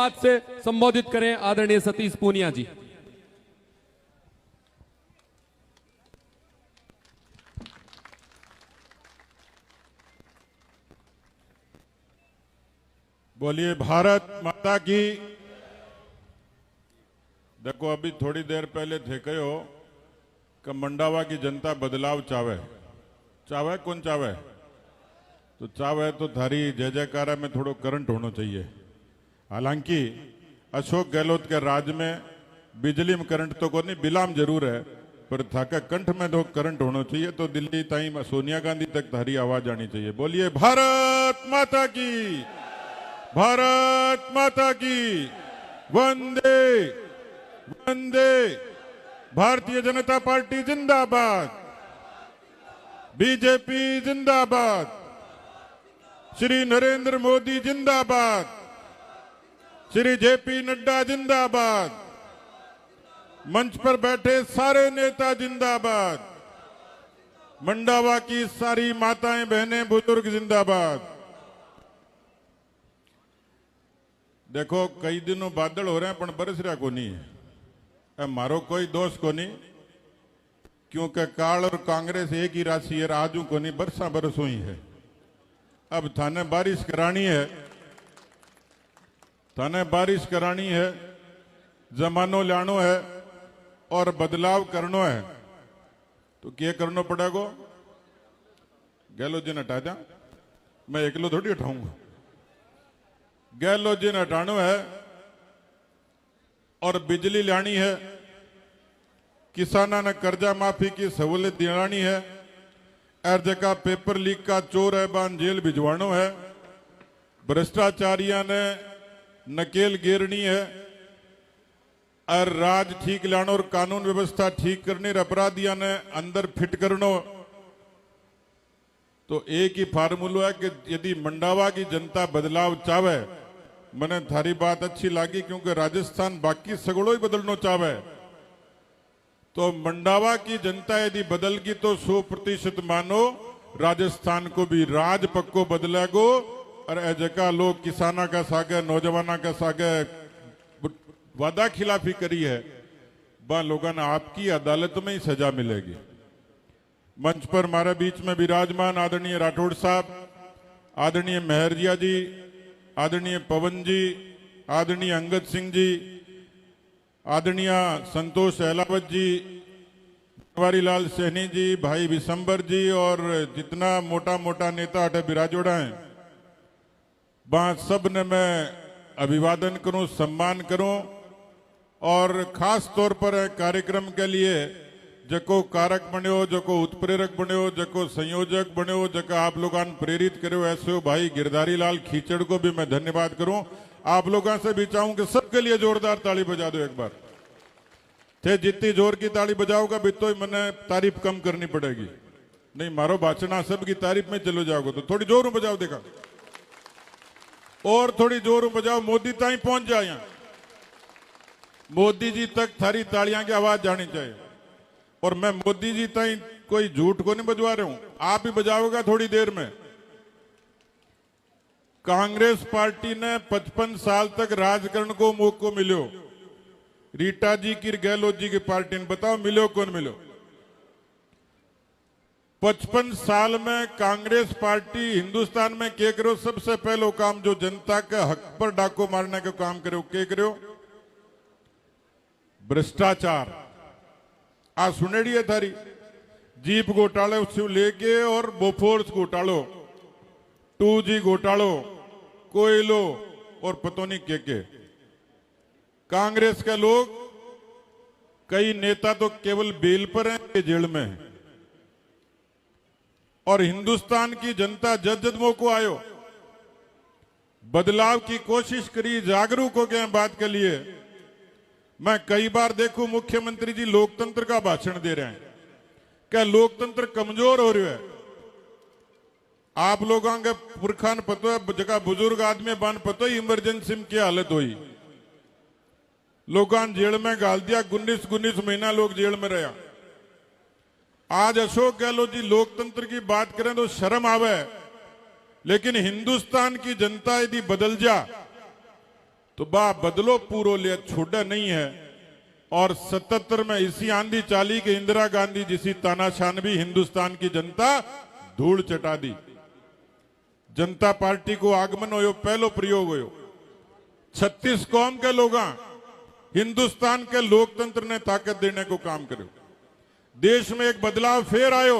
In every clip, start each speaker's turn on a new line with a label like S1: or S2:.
S1: बात से संबोधित करें आदरणीय सतीश पूनिया जी।
S2: बोलिए भारत माता की। देखो अभी थोड़ी देर पहले थे कहो कि मंडावा की जनता बदलाव चावे। चावे कौन चावे? तो चावे तो थारी जय जयकारा में थोड़ो करंट होना चाहिए। हालांकि अशोक गहलोत के राज में बिजली में करंट तो कोई नहीं, बिलाम जरूर है, पर थाका कंठ में तो करंट होना चाहिए। तो दिल्ली ताई सोनिया गांधी तक थारी आवाज आनी चाहिए। बोलिए भारत माता की, भारत माता की। वंदे वंदे। भारतीय जनता पार्टी जिंदाबाद, बीजेपी जिंदाबाद, श्री नरेंद्र मोदी जिंदाबाद, श्री जेपी नड्डा जिंदाबाद, मंच पर बैठे सारे नेता जिंदाबाद, मंडावा की सारी माताएं बहनें बुजुर्ग जिंदाबाद। देखो कई दिनों बादल हो रहे हैं पर बरस रहा को नहीं है। मारो कोई दोष को नहीं, क्योंकि काल और कांग्रेस एक ही राशि है। आजू को नहीं, बरसा बरस हुई है। अब थाने बारिश करानी है, थाने बारिश करानी है, जमानो लानो है और बदलाव करनो है। तो क्या करना पड़ेगा? गहलोत जी ने हटा दिया, मैं एकलो थोड़ी हटाऊंगा। गहलोत जी ने हटानो है और बिजली लानी है, किसाना ने कर्जा माफी की सहूलियत दिलानी है, हर जगह पेपर लीक का चोर है बान जेल भिजवानो है, भ्रष्टाचारियों ने नकेल गिरनी है, और राज ठीक लानो और कानून व्यवस्था ठीक करने, अपराधियों ने अंदर फिट करनो। तो एक ही फार्मूला है कि यदि मंडावा की जनता बदलाव चाहे, मने थारी बात अच्छी लगी क्योंकि राजस्थान बाकी सगड़ो ही बदलना चाहे, तो मंडावा की जनता यदि बदलगी तो 100% मानो राजस्थान को भी राज पक्को बदलेगो। और जगह लोग किसाना का सागे, नौजवाना का सागे वादा खिलाफी करी है, वह लोगों ने आपकी अदालत में ही सजा मिलेगी। मंच पर हमारे बीच में विराजमान आदरणीय राठौड़ साहब, आदरणीय मेहरजिया जी, आदरणीय पवन जी, आदरणीय अंगद सिंह जी, आदरणीय संतोष अहलावत जी, बनवारी लाल सैनी जी, भाई विशंबर जी और जितना मोटा मोटा नेता अटे विराजोड़ा है, वहां सब ने मैं अभिवादन करूं, सम्मान करूं। और खास तौर पर कार्यक्रम के लिए जको कारक बनो, जको उत्प्रेरक बनो, जको संयोजक बनो, जको आप लोगों ने प्रेरित करो, ऐसे भाई गिरधारी लाल खीचड़ को भी मैं धन्यवाद करूं। आप लोगों से भी चाहूं कि सबके लिए जोरदार ताली बजा दो एक बार। थे जितनी जोर की ताली बजाओगा भी तो मैंने तारीफ कम करनी पड़ेगी। नहीं मारो भाषण सबकी तारीफ में चलो जाओगे तो थोड़ी जोर बजाओ, देखा और थोड़ी जोर बजाओ, मोदी ताई पहुंच जाए। यहां मोदी जी तक थारी तालियां की आवाज जानी चाहिए। और मैं मोदी जी ताई कोई झूठ को नहीं बजवा रहा हूं, आप ही बजाओगा थोड़ी देर में। कांग्रेस पार्टी ने 55 साल तक राज करने को मौको मिलो। रीटा जी की, गहलोत जी की पार्टी ने बताओ मिलो कौन मिलो? 55 साल में कांग्रेस पार्टी हिंदुस्तान में क्या करो? सबसे पहलो काम जो जनता के हक पर डाको मारने का काम करो, क्या करो? भ्रष्टाचार। आ सुनेड़ी है थारी जीप घोटाले उससे लेके और बोफोर्स घोटालो, 2G घोटालो, कोयलो और पतो नहीं के। कांग्रेस के लोग, कई नेता तो केवल बेल पर हैं, जेल में हैं। और हिंदुस्तान की जनता जद जद मौको आयो, बदलाव की कोशिश करी, जागरूक हो गए बात के लिए। मैं कई बार देखूं मुख्यमंत्री जी लोकतंत्र का भाषण दे रहे हैं, क्या लोकतंत्र कमजोर हो रहा है? आप लोगों के पुरखा ने पतो है, जगह बुजुर्ग आदमी बन पतो ही इमरजेंसी में क्या हालत हुई, लोगों जेल में गाल दिया, 19 महीना लोग जेल में रहा। आज अशोक गहलोत जी लोकतंत्र की बात करें तो शर्म आवे, लेकिन हिंदुस्तान की जनता यदि बदल जा तो बा बदलो पूरो लिया छोड़ा नहीं है। और 77 में इसी आंधी चाली के इंदिरा गांधी जिसी तानाशाह भी हिंदुस्तान की जनता धूल चटा दी। जनता पार्टी को आगमन हो पहलो प्रयोग हो 36 कौम के लोग हिंदुस्तान के लोकतंत्र ने ताकत देने को काम करो। देश में एक बदलाव फिर आयो।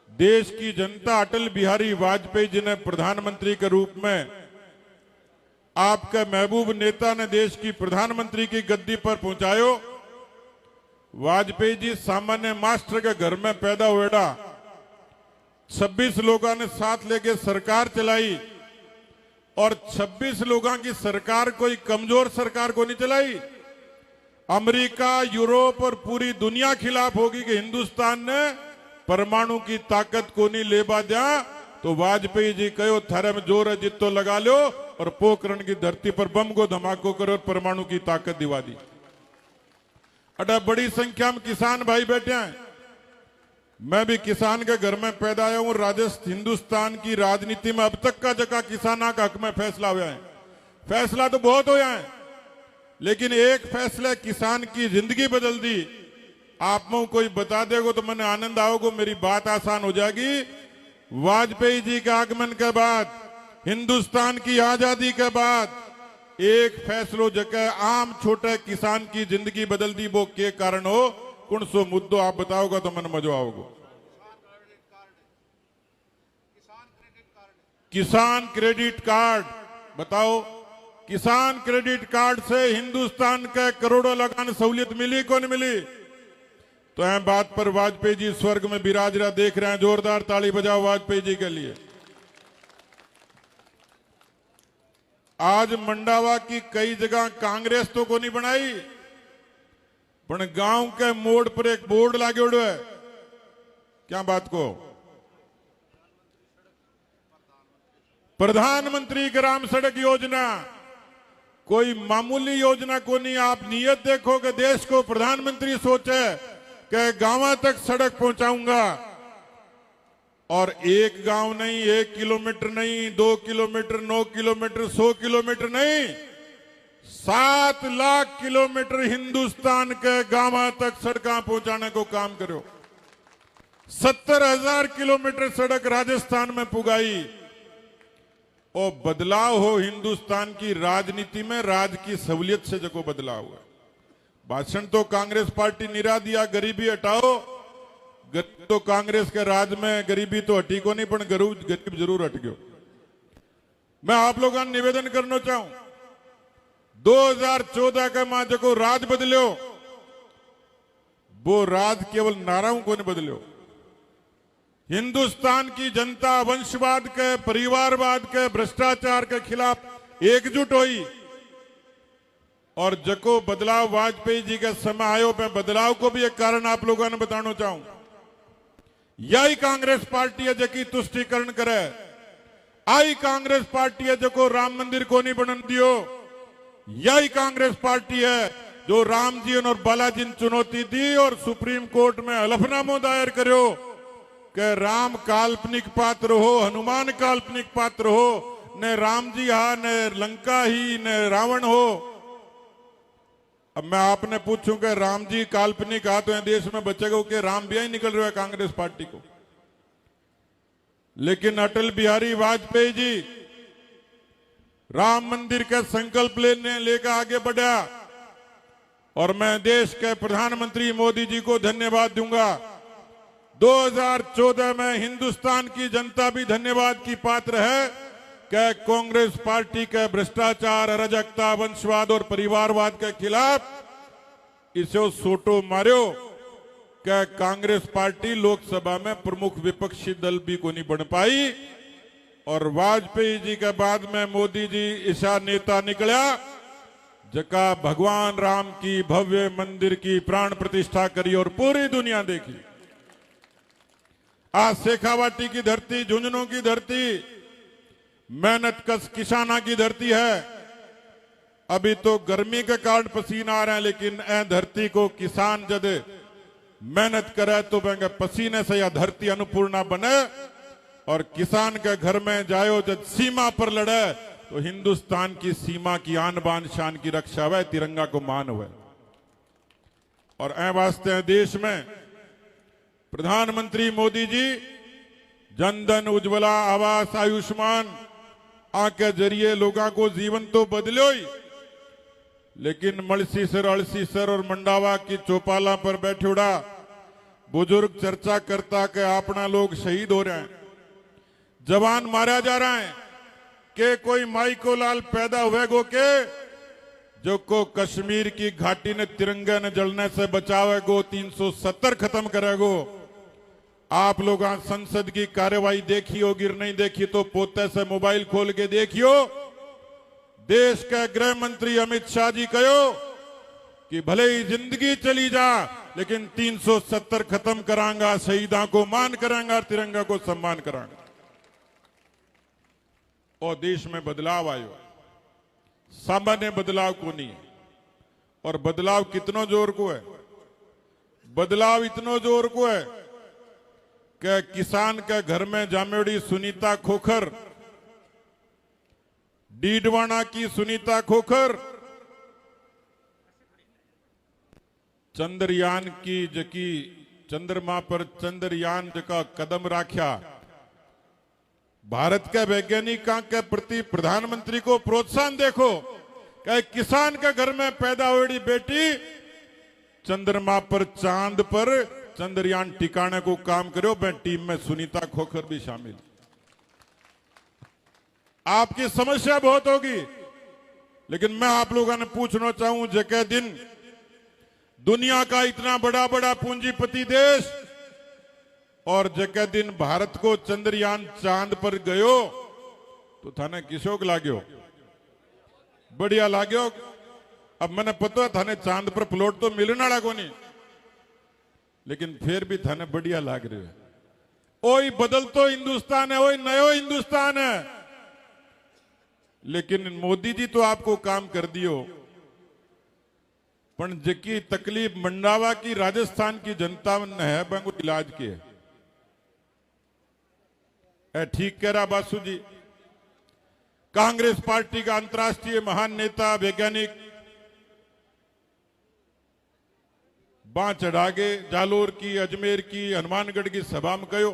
S2: देश की जनता अटल बिहारी वाजपेयी जी ने प्रधानमंत्री के रूप में आपके महबूब नेता ने देश की प्रधानमंत्री की गद्दी पर पहुंचायो। वाजपेयी जी सामान्य मास्टर के घर में पैदा हुएड़ा। 26 लोगों ने साथ लेके सरकार चलाई और 26 लोगों की सरकार कोई कमजोर सरकार को नहीं चलाई। अमेरिका, यूरोप और पूरी दुनिया खिलाफ होगी कि हिंदुस्तान ने परमाणु की ताकत को नहीं लेबा दिया। तो वाजपेयी जी कहो थारे में जोर है जितो लगा लो और पोखरण की धरती पर बम को धमाको करो और परमाणु की ताकत दिवा दी। अड़ा बड़ी संख्या में किसान भाई बैठे हैं। मैं भी किसान के घर में पैदा आया हूं। राजस्थान हिंदुस्तान की राजनीति में अब तक का जगह किसाना का हक में फैसला हुआ है। फैसला तो बहुत हुआ है, लेकिन एक फैसले किसान की जिंदगी बदल दी। आप में कोई बता देगा तो मैंने आनंद आओगे, मेरी बात आसान हो जाएगी। वाजपेयी जी के आगमन के बाद, हिंदुस्तान की आजादी के बाद एक फैसलो जगह आम छोटे किसान की जिंदगी बदल दी। वो के कारण हो, कौन सो मुद्दों आप बताओगे तो मन मजा आओगे। किसान क्रेडिट कार्ड बताओ। किसान क्रेडिट कार्ड से हिंदुस्तान के करोड़ों लगान सहूलियत मिली कौन मिली? तो अहम बात पर वाजपेयी जी स्वर्ग में विराज रहा देख रहे हैं। जोरदार ताली बजाओ वाजपेयी जी के लिए। आज मंडावा की कई जगह कांग्रेस तो को नहीं बनाई, पर गांव के मोड़ पर एक बोर्ड लागे उड़ो है। क्या बात को? प्रधानमंत्री ग्राम सड़क योजना। कोई मामूली योजना को नहीं। आप नियत देखो कि देश को प्रधानमंत्री सोचे कि गांव तक सड़क पहुंचाऊंगा, और एक गांव नहीं, 1 किलोमीटर नहीं, 2 किलोमीटर, 9 किलोमीटर, 100 किलोमीटर नहीं, 7 लाख किलोमीटर हिंदुस्तान के गांव तक सड़कें पहुंचाने को काम करो। 70,000 किलोमीटर सड़क राजस्थान में पुगाई। और बदलाव हो हिंदुस्तान की राजनीति में, राज की सहूलियत से जो बदलाव हुआ। भाषण तो कांग्रेस पार्टी निरा दिया, गरीबी हटाओ। गरीब तो कांग्रेस के राज में गरीबी तो हटी को नहीं, पर गरीब जरूर हट गयो। मैं आप लोगों ने निवेदन करना चाहूं, 2014 का मां जो राज बदलो, वो राज केवल नाराओं को नहीं बदलो। हिंदुस्तान की जनता वंशवाद के, परिवारवाद के, भ्रष्टाचार के खिलाफ एकजुट हुई। और जको बदलाव वाजपेयी जी का समय आयो, मैं बदलाव को भी एक कारण आप लोगों ने बताना चाहूं। यही कांग्रेस पार्टी है जकी तुष्टिकरण करे। आई कांग्रेस पार्टी है जो राम मंदिर को नहीं बनन दियो। यही कांग्रेस पार्टी है जो राम जी और बालाजी ने चुनौती दी और सुप्रीम कोर्ट में हलफनामा दायर करो कि राम काल्पनिक पात्र हो, हनुमान काल्पनिक पात्र हो, न राम जी हा, न लंका ही, न रावण हो। अब मैं आपने पूछूं कि राम जी काल्पनिक आ तो देश में बचेगा कि राम भी ही निकल रहा है कांग्रेस पार्टी को। लेकिन अटल बिहारी वाजपेयी जी राम मंदिर का संकल्प लेकर आगे बढ़ा, और मैं देश के प्रधानमंत्री मोदी जी को धन्यवाद दूंगा। 2014 में हिंदुस्तान की जनता भी धन्यवाद की पात्र है कि कांग्रेस पार्टी के भ्रष्टाचार, अराजकता, वंशवाद और परिवारवाद के खिलाफ इसे सोटो मारो कि कांग्रेस पार्टी लोकसभा में प्रमुख विपक्षी दल भी को नहीं बन पाई। और वाजपेयी जी के बाद में मोदी जी ऐसा नेता निकला जका भगवान राम की भव्य मंदिर की प्राण प्रतिष्ठा करी और पूरी दुनिया देखी। आज शेखावाटी की धरती, झुंझुनों की धरती, मेहनत कश किसाना की धरती है। अभी तो गर्मी के कारण पसीना आ रहे हैं, लेकिन ए धरती को किसान जद मेहनत करे तो वह पसीने से यह धरती अन्नपूर्णा बने। और किसान के घर में जायो जब सीमा पर लड़े, तो हिंदुस्तान की सीमा की आन बान शान की रक्षा हुआ, तिरंगा को मान हुआ। और ऐ वास्ते हैं देश में प्रधानमंत्री मोदी जी जन धन उज्ज्वला आवास आयुष्मान आके जरिए लोगों को जीवन तो बदलो ही, लेकिन मलसीसर अड़सीसर और मंडावा की चौपाला पर बैठे उड़ा बुजुर्ग चर्चा करता के अपना लोग शहीद हो रहे हैं, जवान मारा जा रहा है के कोई माई को लाल पैदा हुए गो के जो को कश्मीर की घाटी ने तिरंगे ने जलने से बचावेगो, 370 खत्म करेगो। आप लोग आज संसद की कार्यवाही देखी हो, गिर नहीं देखी तो पोते से मोबाइल खोल के देखियो। देश के गृह मंत्री अमित शाह जी कहो कि भले ही जिंदगी चली जा लेकिन 370 खत्म करांगा, शहीदा को मान करांगा, तिरंगा को सम्मान करांगा। और देश में बदलाव आयो, सामान्य बदलाव को नहीं है। और बदलाव कितनो जोर को है? बदलाव इतनो जोर को है कि किसान के घर में जामेड़ी सुनीता खोखर, डीडवाना की सुनीता खोखर, चंद्रयान की जकी चंद्रमा पर चंद्रयान जका कदम राख्या, भारत के वैज्ञानिकों के प्रति प्रधानमंत्री को प्रोत्साहन देखो कि किसान के घर में पैदा हुई बेटी चंद्रमा पर चांद पर चंद्रयान टिकाने को काम करो। मैं टीम में सुनीता खोखर भी शामिल। आपकी समस्या बहुत होगी, लेकिन मैं आप लोगों ने पूछना चाहूं, जगह दिन दुनिया का इतना बड़ा बड़ा पूंजीपति देश और जगह दिन भारत को चंद्रयान चांद पर गयो तो थाने किशोक लाग्यो? बढ़िया लाग्यो। अब मैंने पता है थाने चांद पर प्लॉट तो मिलने वाला को नहीं, लेकिन फिर भी थाने बढ़िया लाग रहे है। ओई बदल तो हिंदुस्तान है, ओई नयो हिंदुस्तान है। लेकिन मोदी जी तो आपको काम कर दियो, पण जकी तकलीफ मंडावा की राजस्थान की जनता ने है वो इलाज की है। ठीक कह रहा बासु जी। कांग्रेस पार्टी का अंतर्राष्ट्रीय महान नेता वैज्ञानिक बां चढ़ा के जालोर की, अजमेर की, हनुमानगढ़ की सभा में कहो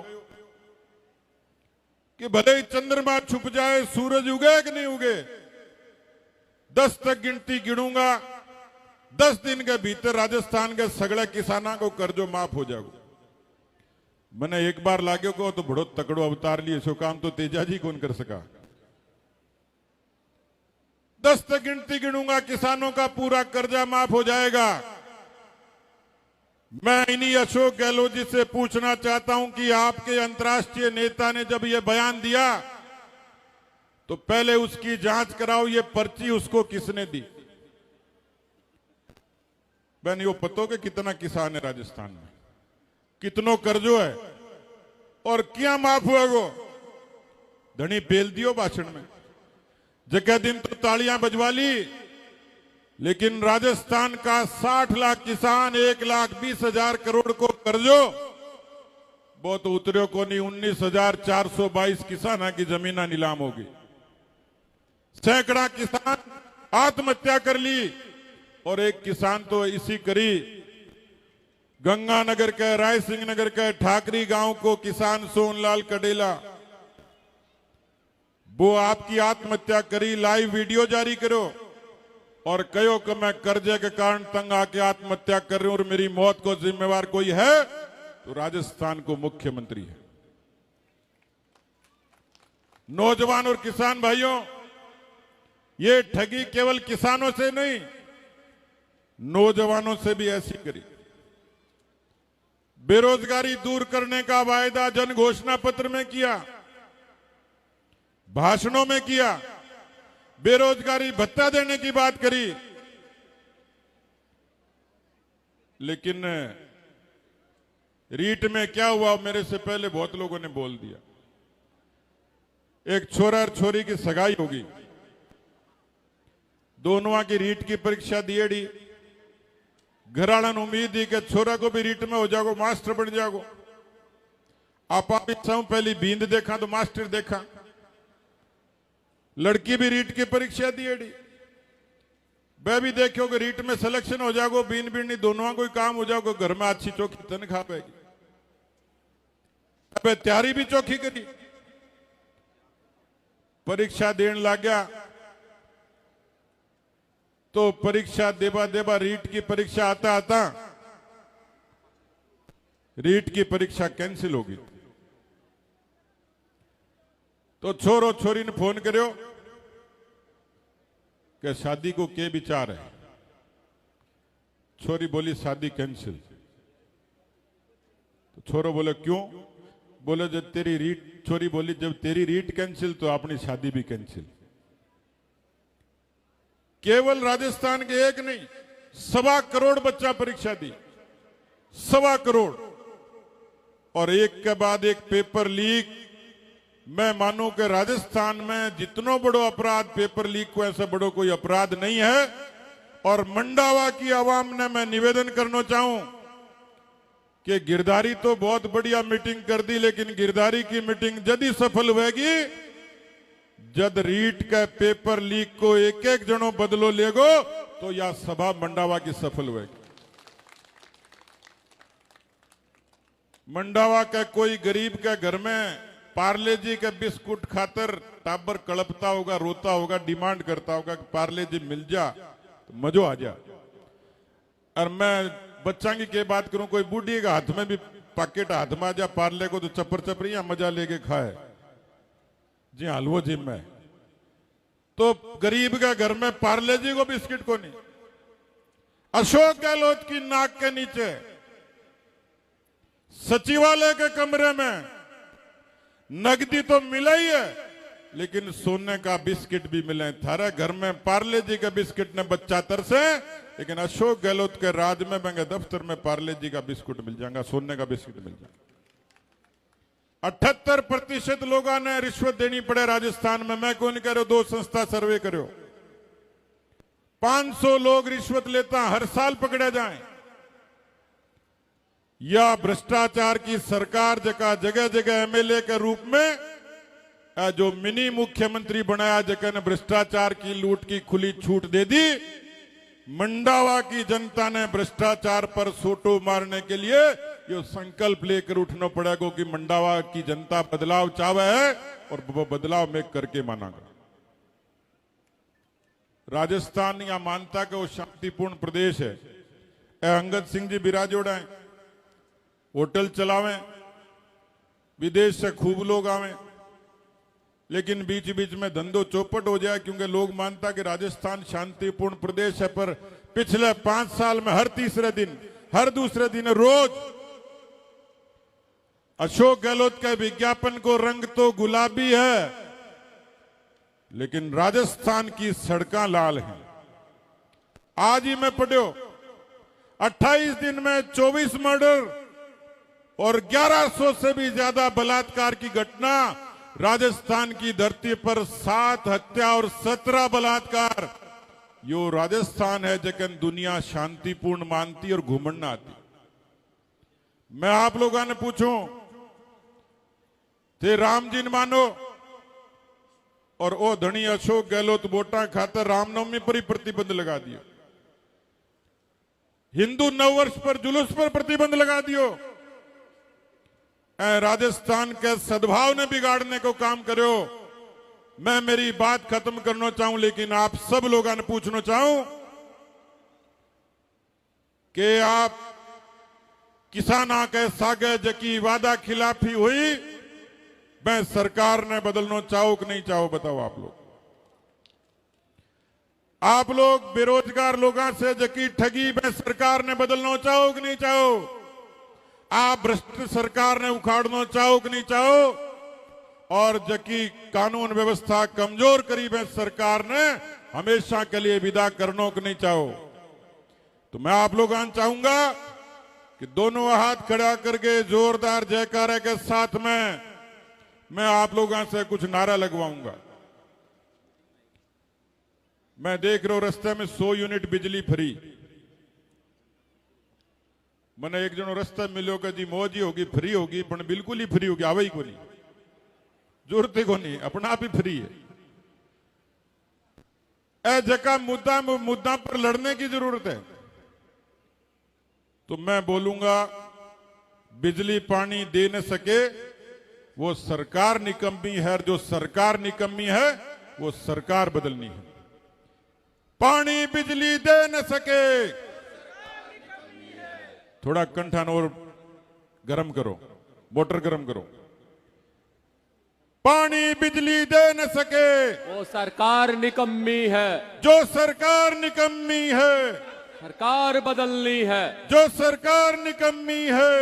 S2: कि भले ही चंद्रमा छुप जाए, सूरज उगे कि नहीं उगे, 10 तक गिनती गिनूंगा, 10 दिन के भीतर राजस्थान के सगड़े किसानों को कर्जो माफ हो जाएगा। मैंने एक बार लाग्यो को तो बड़ो तकड़ो अवतार लिए, सो काम तो तेजा जी कौन कर सका। 10 तक गिनती गिनूंगा, किसानों का पूरा कर्जा माफ हो जाएगा। मैं इन्हीं अशोक गहलोत जी से पूछना चाहता हूं कि आपके अंतर्राष्ट्रीय नेता ने जब यह बयान दिया तो पहले उसकी जांच कराओ, ये पर्ची उसको किसने दी? बहन यो पतो के कितना किसान है राजस्थान में, कितनो कर्जो है और क्या माफ हुआ गो? धनी बेल दियो भाषण में, जगह दिन तो तालियां बजवा ली, लेकिन राजस्थान का 60 लाख किसान 1,20,000 करोड़ को कर्जो वो तो उतरियो को नहीं। 19,422 किसान की जमीन नीलाम होगी। सैकड़ा किसान आत्महत्या कर ली और एक किसान तो इसी करी गंगानगर के, राय सिंह नगर के ठाकरी गांव को किसान सोनलाल कडेला, वो आपकी आत्महत्या करी। लाइव वीडियो जारी करो और कहो कि मैं कर्जे के कारण तंग आके आत्महत्या कर रही हूं और मेरी मौत को जिम्मेवार कोई है तो राजस्थान को मुख्यमंत्री है। नौजवान और किसान भाइयों, ये ठगी केवल किसानों से नहीं, नौजवानों से भी ऐसी करी। बेरोजगारी दूर करने का वायदा जन घोषणा पत्र में किया, भाषणों में किया, बेरोजगारी भत्ता देने की बात करी, लेकिन रीट में क्या हुआ मेरे से पहले बहुत लोगों ने बोल दिया। एक छोरा और छोरी की सगाई होगी, दोनों की रीट की परीक्षा दिएड़ी, घराना उम्मीद ही कि छोरा को भी रीट में हो जाओ, मास्टर बन जाओ। आप पहली बींद देखा तो मास्टर देखा, लड़की भी रीट की परीक्षा दिएड़ी, वह भी देखो कि रीट में सिलेक्शन हो जाओगे, बीन बीनी दोनों कोई काम हो जाओगे, घर में अच्छी चौकी तनख्वाह पाएगी। अब तैयारी भी चौकी करी, परीक्षा देने लग गया तो परीक्षा देवा देवा रीट की परीक्षा आता आता रीट की परीक्षा कैंसिल होगी। तो छोरो छोरी ने फोन करो कि शादी को क्या विचार है। छोरी बोली शादी कैंसिल। तो छोरो बोले क्यों? बोले जब तेरी रीट, छोरी बोली जब तेरी रीट कैंसिल तो अपनी शादी भी कैंसिल। केवल राजस्थान के एक नहीं, 1.25 करोड़ बच्चा परीक्षा दी, 1.25 करोड़, और एक के बाद एक पेपर लीक। मैं मानूं कि राजस्थान में जितनो बड़ो अपराध पेपर लीक को ऐसा बड़ो कोई अपराध नहीं है। और मंडावा की आवाम ने मैं निवेदन करना चाहूं कि गिरधारी तो बहुत बढ़िया मीटिंग कर दी, लेकिन गिरधारी की मीटिंग जद ही सफल होगी जद रीट के पेपर लीक को एक एक जनो बदलो लेगो तो यह सभा मंडावा की सफल होगी। मंडावा के कोई गरीब के घर में पार्ले जी के बिस्कुट खातर टाबर कड़पता होगा, रोता होगा, डिमांड करता होगा कि पार्ले जी मिल जा तो मजो आ जा। और मैं बच्चा की बात करूं, कोई बूढ़ी के हाथ में भी पैकेट हाथ में आ जा पार्ले को तो चपर चपरी मजा लेके खाए जी हलवो जिम में। तो गरीब के घर में पार्ले जी को बिस्किट को नहीं। अशोक गहलोत की नाक के नीचे सचिवालय के कमरे में नगदी तो मिला ही है, लेकिन सोने का बिस्किट भी मिले। थारे घर में पार्ले जी के बिस्किट ने बच्चा तरसे, लेकिन अशोक गहलोत के राज में महंगे दफ्तर में पार्ले जी का बिस्कुट मिल जाएगा, सोने का बिस्किट मिल जाएगा। 78% लोगों ने रिश्वत देनी पड़े राजस्थान में। मैं कौन कह रहा हूं, 2 संस्था सर्वे करो, 500 लोग रिश्वत लेता हर साल पकड़े जाएं। या भ्रष्टाचार की सरकार जगह जगह जगह एमएलए के रूप में जो मिनी मुख्यमंत्री बनाया, जगह ने भ्रष्टाचार की लूट की खुली छूट दे दी। मंडावा की जनता ने भ्रष्टाचार पर सोटो मारने के लिए ये संकल्प लेकर उठना पड़ेगा कि मंडावा की जनता बदलाव चाहे है और वो बदलाव में करके मानागा। राजस्थान यह मानता कि वो शांतिपूर्ण प्रदेश है। अंगद सिंह जी बिराजोड़ा है, होटल चलावें, विदेश से खूब लोग आवे, लेकिन बीच बीच में धंधो चौपट हो जाए, क्योंकि लोग मानता कि राजस्थान शांतिपूर्ण प्रदेश है। पर पिछले 5 साल में हर तीसरे दिन, हर दूसरे दिन रोज अशोक गहलोत के विज्ञापन को रंग तो गुलाबी है, लेकिन राजस्थान की सड़कें लाल हैं। आज ही मैं पढ़ो 28 दिन में 24 मर्डर और 1100 से भी ज्यादा बलात्कार की घटना। राजस्थान की धरती पर 7 हत्या और 17 बलात्कार। यो राजस्थान है जगन दुनिया शांतिपूर्ण मानती और घूमना आती। मैं आप लोगों ने पूछूं थे राम जी ने मानो और ओ धनी अशोक गहलोत वोटा खातर रामनवमी पर ही प्रतिबंध लगा दियो, हिंदू नववर्ष पर जुलूस पर प्रतिबंध लगा दियो। राजस्थान के सद्भाव ने बिगाड़ने को काम करो। मैं मेरी बात खत्म करना चाहूं, लेकिन आप सब लोगों ने पूछना चाहूं कि आप किसाना के सागे जकी वादा खिलाफी हुई, मैं सरकार ने बदलना चाहो कि नहीं चाहो, बताओ आप लोग। आप लोग बेरोजगार लोगों से जकी ठगी में सरकार ने बदलना चाहो कि नहीं चाहो। आप भ्रष्ट सरकार ने उखाड़ना चाहो कि नहीं चाहो। और जकी कानून व्यवस्था कमजोर करी है सरकार ने हमेशा के लिए विदा करना कि नहीं चाहो। तो मैं आप लोगों से चाहूंगा कि दोनों हाथ खड़ा करके जोरदार जयकारे के साथ में मैं आप लोगों से कुछ नारा लगवाऊंगा। मैं देख रहा हूं रास्ते में 100 यूनिट बिजली फ्री। मैंने एक जनो रास्ता मिलो कि जी मौज ही होगी, फ्री होगी, पर बिल्कुल ही फ्री होगी, आवे ही को नहीं, जरूरत ही को नहीं, अपना आप ही फ्री है। ए जगह मुद्दा पर लड़ने की जरूरत है। तो मैं बोलूंगा बिजली पानी दे न सके वो सरकार निकम्मी है, और जो सरकार निकम्मी है वो सरकार बदलनी है। पानी बिजली दे न सके, थोड़ा कंठन और गर्म करो, मोटर गर्म करो। पानी बिजली दे न सके
S3: वो सरकार निकम्मी है,
S2: जो सरकार निकम्मी है,
S3: सरकार बदलनी है।
S2: जो सरकार निकम्मी है।